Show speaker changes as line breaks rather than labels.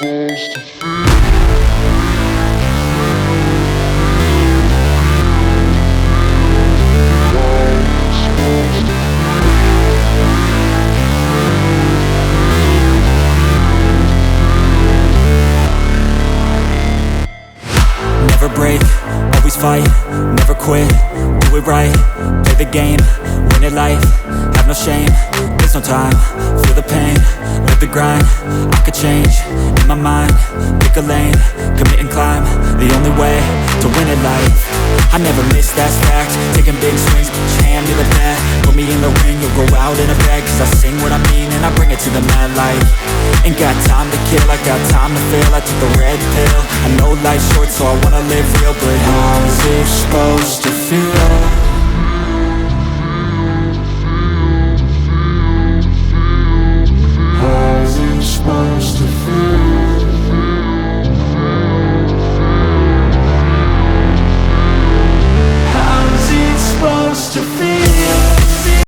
Never break, always fight, never quit, do it right, play the game, win it life, have no shame, there's no time, feel the pain, live the grind, I could change, in my mind, pick a lane, commit and climb, the only way to win it life. I never miss, that's fact, taking big swings, put your hand to the bat, put me in the ring, you'll go out in a bag, cause I sing what I mean and I bring it to the mad light. Ain't got time to kill, I got time to feel, I took the red pill, I know life's short so I wanna live real, but how's it supposed to feel?